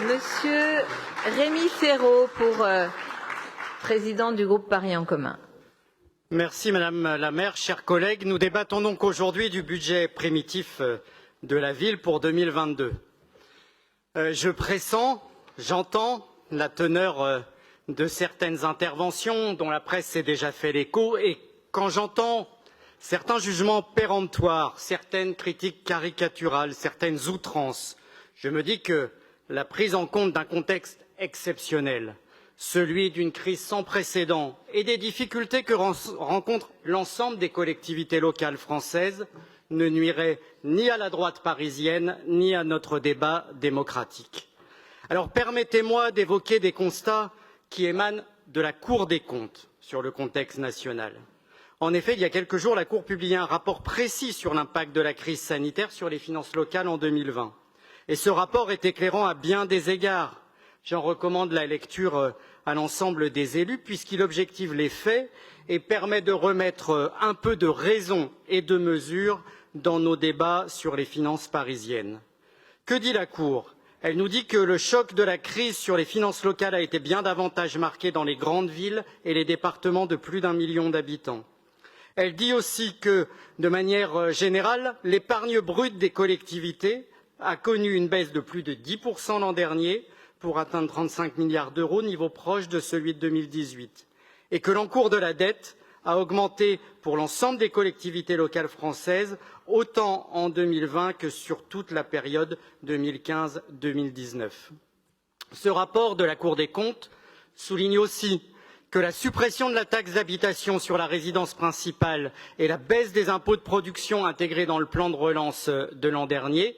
Monsieur Rémi Féraud, pour président du groupe Paris en commun. Merci Madame la maire, chers collègues. Nous débattons donc aujourd'hui du budget primitif de la ville pour 2022. Je pressens, j'entends la teneur de certaines interventions dont la presse s'est déjà fait l'écho, et quand j'entends certains jugements péremptoires, certaines critiques caricaturales, certaines outrances, je me dis que la prise en compte d'un contexte exceptionnel, celui d'une crise sans précédent et des difficultés que rencontrent l'ensemble des collectivités locales françaises, ne nuirait ni à la droite parisienne, ni à notre débat démocratique. Alors permettez-moi d'évoquer des constats qui émanent de la Cour des comptes sur le contexte national. En effet, il y a quelques jours, la Cour publiait un rapport précis sur l'impact de la crise sanitaire sur les finances locales en 2020. Et ce rapport est éclairant à bien des égards. J'en recommande la lecture à l'ensemble des élus puisqu'il objective les faits et permet de remettre un peu de raison et de mesure dans nos débats sur les finances parisiennes. Que dit la Cour? Elle nous dit que le choc de la crise sur les finances locales a été bien davantage marqué dans les grandes villes et les départements de plus d'1 million d'habitants. Elle dit aussi que, de manière générale, l'épargne brute des collectivités a connu une baisse de plus de 10% l'an dernier pour atteindre 35 milliards d'euros, niveau proche de celui de 2018, et que l'encours de la dette a augmenté pour l'ensemble des collectivités locales françaises, autant en 2020 que sur toute la période 2015-2019. Ce rapport de la Cour des comptes souligne aussi que la suppression de la taxe d'habitation sur la résidence principale et la baisse des impôts de production intégrés dans le plan de relance de l'an dernier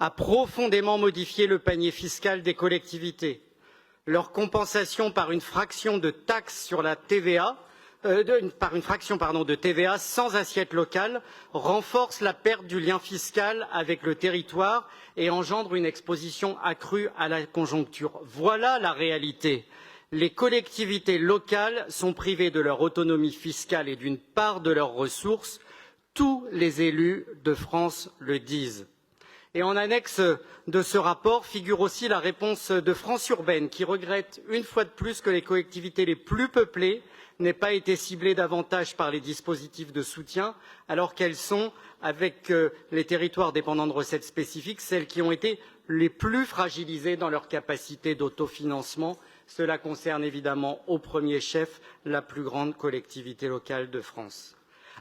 a profondément modifié le panier fiscal des collectivités. Leur compensation par une fraction de taxe sur la TVA, par une fraction de TVA sans assiette locale renforce la perte du lien fiscal avec le territoire et engendre une exposition accrue à la conjoncture. Voilà la réalité. Les collectivités locales sont privées de leur autonomie fiscale et d'une part de leurs ressources. Tous les élus de France le disent. Et en annexe de ce rapport figure aussi la réponse de France Urbaine qui regrette une fois de plus que les collectivités les plus peuplées n'aient pas été ciblées davantage par les dispositifs de soutien alors qu'elles sont, avec les territoires dépendant de recettes spécifiques, celles qui ont été les plus fragilisées dans leur capacité d'autofinancement. Cela concerne évidemment au premier chef la plus grande collectivité locale de France.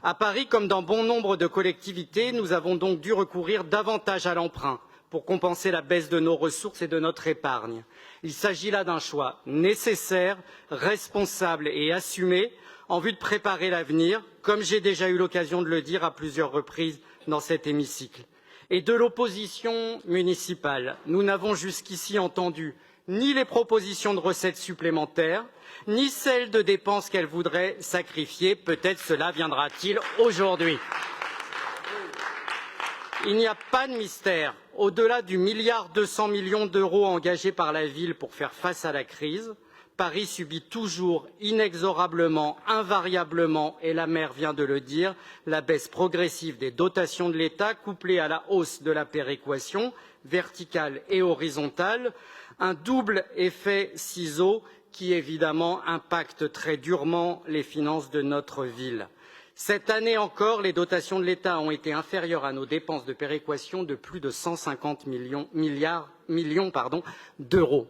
À Paris, comme dans bon nombre de collectivités, nous avons donc dû recourir davantage à l'emprunt pour compenser la baisse de nos ressources et de notre épargne. Il s'agit là d'un choix nécessaire, responsable et assumé en vue de préparer l'avenir, comme j'ai déjà eu l'occasion de le dire à plusieurs reprises dans cet hémicycle. Et de l'opposition municipale, nous n'avons jusqu'ici entendu ni les propositions de recettes supplémentaires, ni celles de dépenses qu'elle voudrait sacrifier. Peut-être cela viendra-t-il aujourd'hui. Il n'y a pas de mystère. Au-delà du 1,2 milliard d'euros engagé par la ville pour faire face à la crise, Paris subit toujours, inexorablement, invariablement, et la maire vient de le dire, la baisse progressive des dotations de l'État couplée à la hausse de la péréquation verticale et horizontale, un double effet ciseau qui évidemment impacte très durement les finances de notre ville. Cette année encore, les dotations de l'État ont été inférieures à nos dépenses de péréquation de plus de 150 millions d'euros.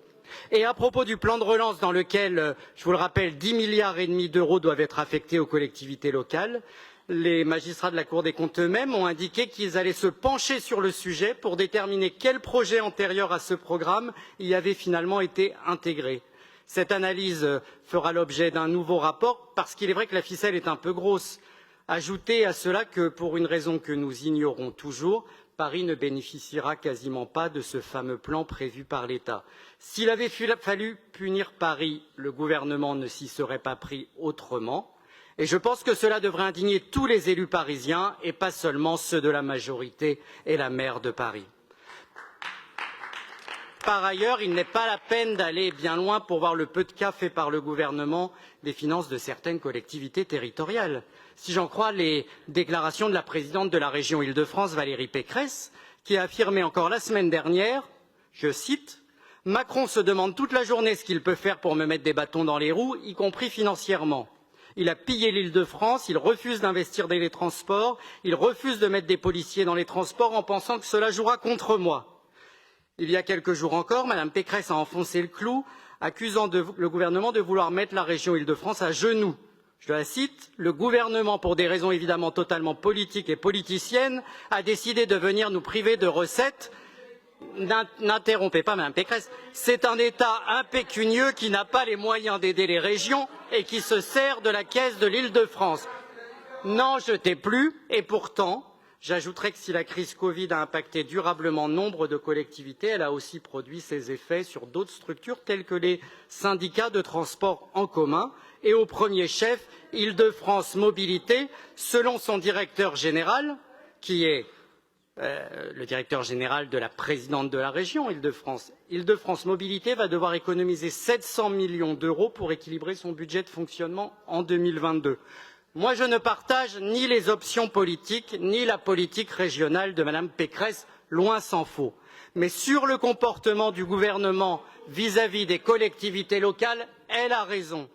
Et à propos du plan de relance dans lequel, je vous le rappelle, 10,5 milliards d'euros doivent être affectés aux collectivités locales, les magistrats de la Cour des comptes eux-mêmes ont indiqué qu'ils allaient se pencher sur le sujet pour déterminer quels projets antérieurs à ce programme y avaient finalement été intégrés. Cette analyse fera l'objet d'un nouveau rapport parce qu'il est vrai que la ficelle est un peu grosse. Ajoutez à cela que, pour une raison que nous ignorons toujours, Paris ne bénéficiera quasiment pas de ce fameux plan prévu par l'État. S'il avait fallu punir Paris, le gouvernement ne s'y serait pas pris autrement. Et je pense que cela devrait indigner tous les élus parisiens et pas seulement ceux de la majorité et la maire de Paris. Par ailleurs, il n'est pas la peine d'aller bien loin pour voir le peu de cas fait par le gouvernement des finances de certaines collectivités territoriales. Si j'en crois les déclarations de la présidente de la région Île-de-France, Valérie Pécresse, qui a affirmé encore la semaine dernière, je cite, Macron se demande toute la journée ce qu'il peut faire pour me mettre des bâtons dans les roues, y compris financièrement. Il a pillé l'Île-de-France, il refuse d'investir dans les transports, il refuse de mettre des policiers dans les transports en pensant que cela jouera contre moi. Il y a quelques jours encore, Mme Pécresse a enfoncé le clou, accusant le gouvernement de vouloir mettre la région Île-de-France à genoux. Je la cite, le gouvernement, pour des raisons évidemment totalement politiques et politiciennes, a décidé de venir nous priver de recettes. N'interrompez pas Mme Pécresse, c'est un État impécunieux qui n'a pas les moyens d'aider les régions et qui se sert de la caisse de l'Île-de-France. N'en jetez plus, et pourtant, j'ajouterai que si la crise Covid a impacté durablement nombre de collectivités, elle a aussi produit ses effets sur d'autres structures telles que les syndicats de transport en commun et au premier chef Île-de-France Mobilité, selon son directeur général, qui est le directeur général de la présidente de la région Île-de-France. Île-de-France Mobilité va devoir économiser 700 millions d'euros pour équilibrer son budget de fonctionnement en 2022. Moi, je ne partage ni les options politiques, ni la politique régionale de Mme Pécresse, loin s'en faut. Mais sur le comportement du gouvernement vis-à-vis des collectivités locales, elle a raison.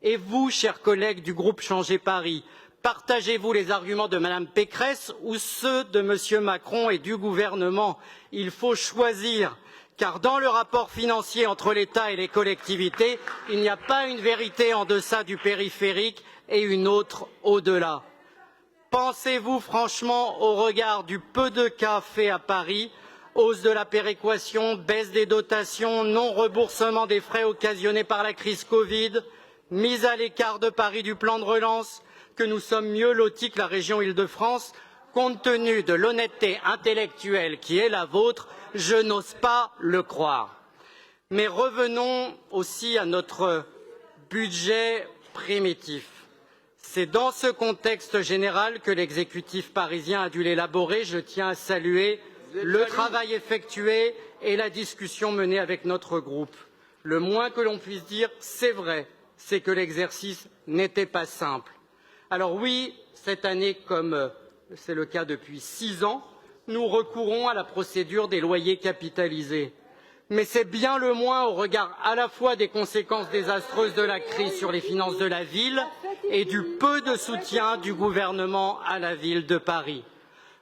Et vous, chers collègues du groupe Changer Paris, partagez-vous les arguments de Mme Pécresse ou ceux de M. Macron et du gouvernement? Il faut choisir, car dans le rapport financier entre l'État et les collectivités, il n'y a pas une vérité en deçà du périphérique et une autre au-delà. Pensez-vous franchement, au regard du peu de cas faits à Paris, hausse de la péréquation, baisse des dotations, non-remboursement des frais occasionnés par la crise Covid, mise à l'écart de Paris du plan de relance, que nous sommes mieux lotis que la région Île-de-France, compte tenu de l'honnêteté intellectuelle qui est la vôtre, je n'ose pas le croire. Mais revenons aussi à notre budget primitif. C'est dans ce contexte général que l'exécutif parisien a dû l'élaborer. Je tiens à saluer le travail effectué et la discussion menée avec notre groupe. Le moins que l'on puisse dire, c'est vrai, c'est que l'exercice n'était pas simple. Alors oui, cette année, comme c'est le cas depuis 6 ans, nous recourons à la procédure des loyers capitalisés. Mais c'est bien le moins au regard à la fois des conséquences désastreuses de la crise sur les finances de la ville et du peu de soutien du gouvernement à la ville de Paris.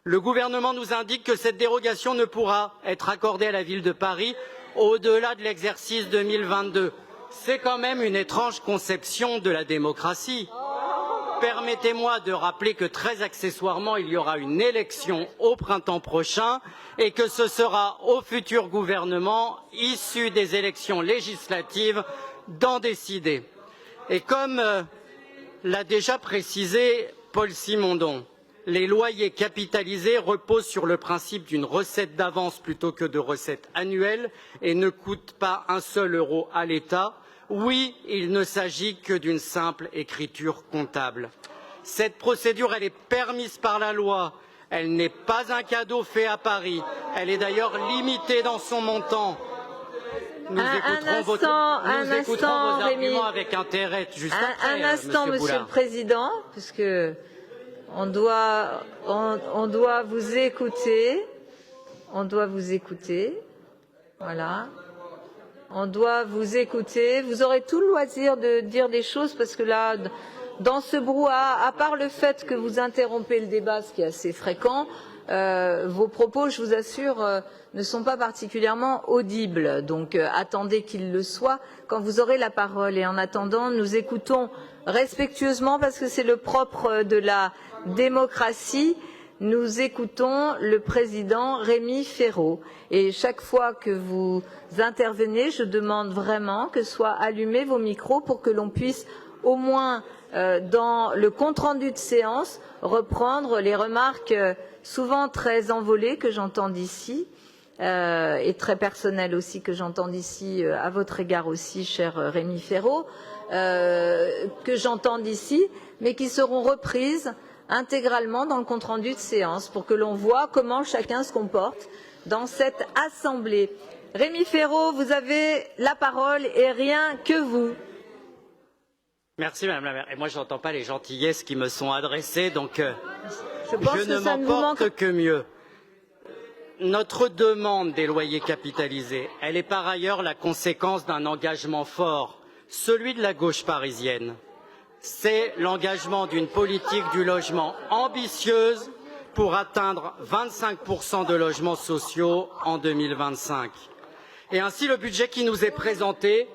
Le gouvernement nous indique que cette dérogation ne pourra être accordée à la ville de Paris au-delà de l'exercice 2022. C'est quand même une étrange conception de la démocratie. Permettez-moi de rappeler que très accessoirement, il y aura une élection au printemps prochain et que ce sera au futur gouvernement issu des élections législatives d'en décider. Et comme l'a déjà précisé Paul Simondon, les loyers capitalisés reposent sur le principe d'une recette d'avance plutôt que de recette annuelle et ne coûtent pas un seul euro à l'État. Oui, il ne s'agit que d'une simple écriture comptable. Cette procédure, elle est permise par la loi. Elle n'est pas un cadeau fait à Paris. Elle est d'ailleurs limitée dans son montant. Nous écouterons vos arguments avec intérêt juste après. Un instant, Monsieur le Président, puisque on doit vous écouter. On doit vous écouter. Voilà. On doit vous écouter. Vous aurez tout le loisir de dire des choses parce que là, dans ce brouhaha, à part le fait que vous interrompez le débat, ce qui est assez fréquent, vos propos, je vous assure, ne sont pas particulièrement audibles. Donc attendez qu'ils le soient quand vous aurez la parole. Et en attendant, nous écoutons respectueusement parce que c'est le propre de la démocratie. Nous écoutons le président Rémi Féraud. Et chaque fois que vous intervenez, je demande vraiment que soient allumés vos micros pour que l'on puisse au moins dans le compte-rendu de séance reprendre les remarques souvent très envolées que j'entends d'ici et très personnelles aussi que j'entends d'ici à votre égard aussi, cher Rémi Féraud, que j'entends d'ici, mais qui seront reprises intégralement dans le compte-rendu de séance pour que l'on voit comment chacun se comporte dans cette assemblée. Rémi Féraud, vous avez la parole et rien que vous. Merci Madame la maire. Et moi je n'entends pas les gentillesses qui me sont adressées, donc je ne m'en porte que mieux. notre demande des loyers capitalisés, elle est par ailleurs la conséquence d'un engagement fort, celui de la gauche parisienne. C'est l'engagement d'une politique du logement ambitieuse pour atteindre 25% de logements sociaux en 2025. Et ainsi, le budget qui nous est présenté,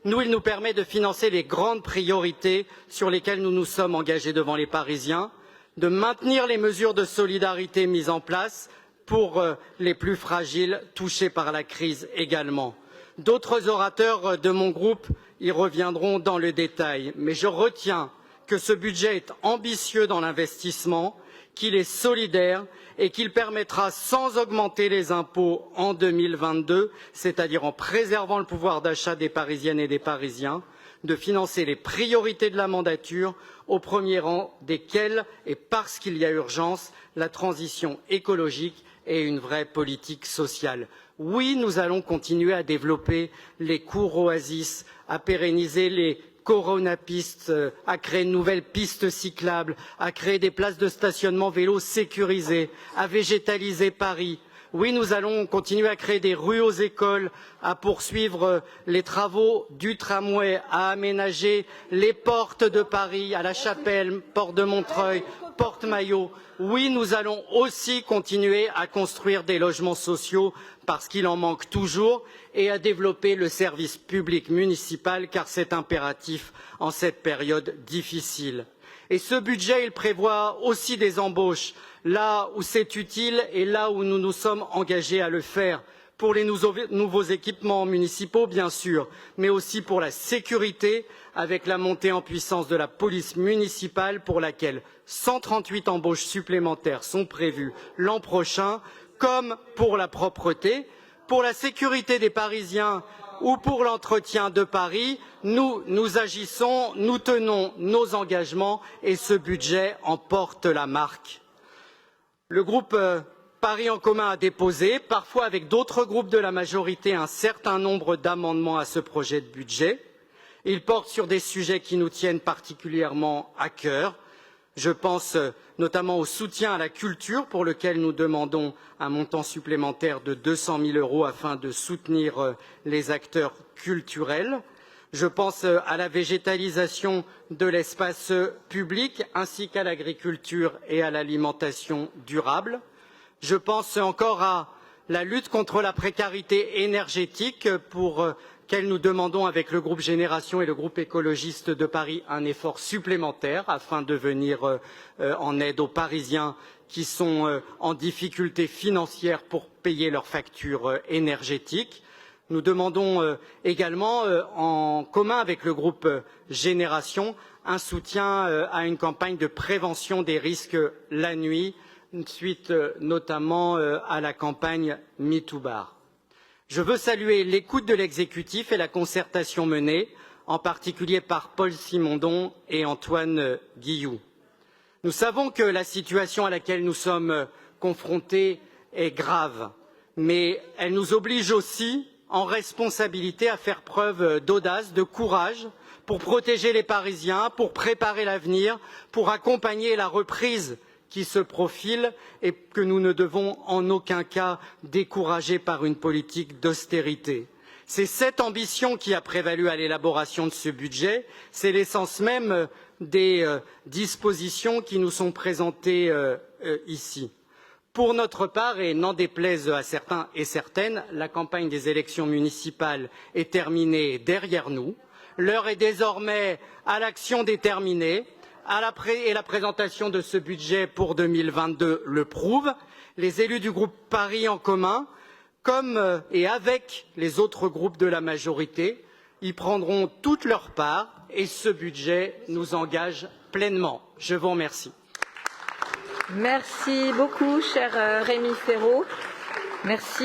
il nous permet de financer les grandes priorités sur lesquelles nous nous sommes engagés devant les Parisiens, de maintenir les mesures de solidarité mises en place pour les plus fragiles touchés par la crise également. D'autres orateurs de mon groupe y reviendront dans le détail, mais je retiens que ce budget est ambitieux dans l'investissement, qu'il est solidaire et qu'il permettra, sans augmenter les impôts en 2022, c'est-à-dire en préservant le pouvoir d'achat des Parisiennes et des Parisiens, de financer les priorités de la mandature, au premier rang desquelles, et parce qu'il y a urgence, la transition écologique et une vraie politique sociale. Oui, nous allons continuer à développer les cours oasis, à pérenniser les coronapistes, à créer de nouvelles pistes cyclables, à créer des places de stationnement vélo sécurisées, à végétaliser Paris. Oui, nous allons continuer à créer des rues aux écoles, à poursuivre les travaux du tramway, à aménager les portes de Paris, à la Chapelle, porte de Montreuil, porte Maillot. Oui, nous allons aussi continuer à construire des logements sociaux parce qu'il en manque toujours et à développer le service public municipal car c'est impératif en cette période difficile. Et ce budget, il prévoit aussi des embauches là où c'est utile et là où nous nous sommes engagés à le faire, pour les nouveaux équipements municipaux bien sûr, mais aussi pour la sécurité avec la montée en puissance de la police municipale pour laquelle 138 embauches supplémentaires sont prévues l'an prochain, comme pour la propreté, pour la sécurité des Parisiens ou pour l'entretien de Paris. Nous agissons, nous tenons nos engagements et ce budget en porte la marque. Le groupe Paris en commun a déposé, parfois avec d'autres groupes de la majorité, un certain nombre d'amendements à ce projet de budget. Il porte sur des sujets qui nous tiennent particulièrement à cœur. Je pense notamment au soutien à la culture pour lequel nous demandons un montant supplémentaire de 200 000 € afin de soutenir les acteurs culturels. Je pense à la végétalisation de l'espace public ainsi qu'à l'agriculture et à l'alimentation durable. Je pense encore à la lutte contre la précarité énergétique pour laquelle nous demandons avec le groupe Génération et le groupe écologiste de Paris un effort supplémentaire afin de venir en aide aux Parisiens qui sont en difficulté financière pour payer leurs factures énergétiques. Nous demandons également, en commun avec le groupe Génération, un soutien à une campagne de prévention des risques la nuit, suite notamment à la campagne MeTooBar. Je veux saluer l'écoute de l'exécutif et la concertation menée, en particulier par Paul Simondon et Antoine Guillou. Nous savons que la situation à laquelle nous sommes confrontés est grave, mais elle nous oblige aussi, en responsabilité, à faire preuve d'audace, de courage, pour protéger les Parisiens, pour préparer l'avenir, pour accompagner la reprise qui se profile et que nous ne devons en aucun cas décourager par une politique d'austérité. C'est cette ambition qui a prévalu à l'élaboration de ce budget, c'est l'essence même des dispositions qui nous sont présentées ici. Pour notre part, et n'en déplaise à certains et certaines, la campagne des élections municipales est terminée derrière nous. L'heure est désormais à l'action déterminée. Et la présentation de ce budget pour 2022 le prouve. Les élus du groupe Paris en commun, comme et avec les autres groupes de la majorité, y prendront toute leur part et ce budget nous engage pleinement. Je vous remercie. Merci beaucoup, cher Rémi Féraud. Merci.